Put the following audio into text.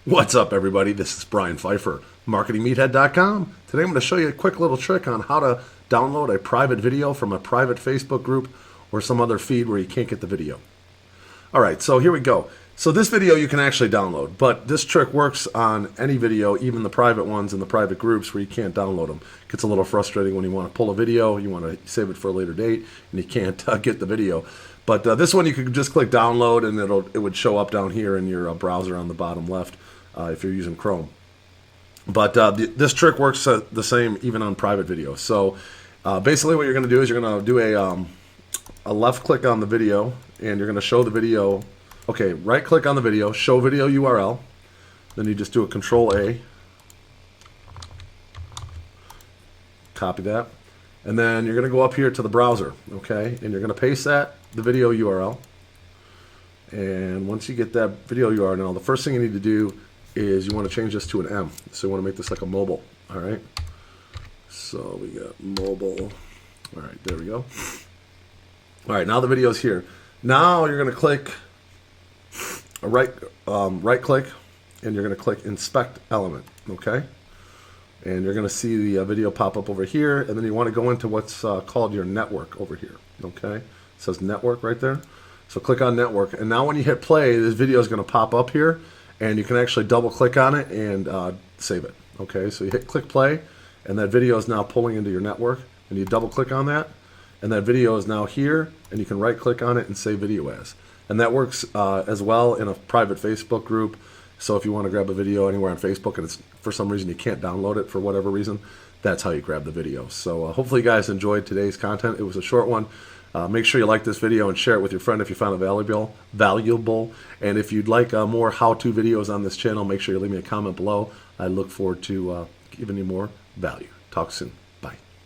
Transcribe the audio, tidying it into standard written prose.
What's up, everybody? This is Brian Pfeiffer, marketingmeathead.com. Today I'm going to show you a quick little trick on how to download a private video from a private Facebook group or some other feed where you can't get the video. All right, so here we go. So this video you can actually download, but this trick works on any video, even the private ones in the private groups where you can't download them. It gets a little frustrating when you want to pull a video, you want to save it for a later date, and you can't get the video. But this one you could just click download and it would show up down here in your browser on the bottom left if you're using Chrome. But this trick works the same even on private videos. So basically what you're going to do is you're going to do a left click on the video and you're going to show the video. Okay, right click on the video, show video URL. Then you just do a Control A. Copy that. And then you're going to go up here to the browser, okay? And you're going to paste the video URL. And once you get that video URL, now the first thing you need to do is you want to change this to an M. So you want to make this like a mobile, all right? So we got mobile. All right, there we go. All right, now the video's here. Now you're going to click a right click, and you're going to click Inspect Element, okay? And you're going to see the video pop up over here, and then you want to go into what's called your network over here, okay? It says network right there. So click on network, and now when you hit play, this video is going to pop up here, and you can actually double click on it and save it, okay? So you hit click play, and that video is now pulling into your network, and you double click on that, and that video is now here, and you can right click on it and save video as. And that works as well in a private Facebook group. So if you want to grab a video anywhere on Facebook and it's for some reason you can't download it for whatever reason, that's how you grab the video. So hopefully you guys enjoyed today's content. It was a short one. Make sure you like this video and share it with your friend if you found it valuable. And if you'd like more how-to videos on this channel, make sure you leave me a comment below. I look forward to giving you more value. Talk soon.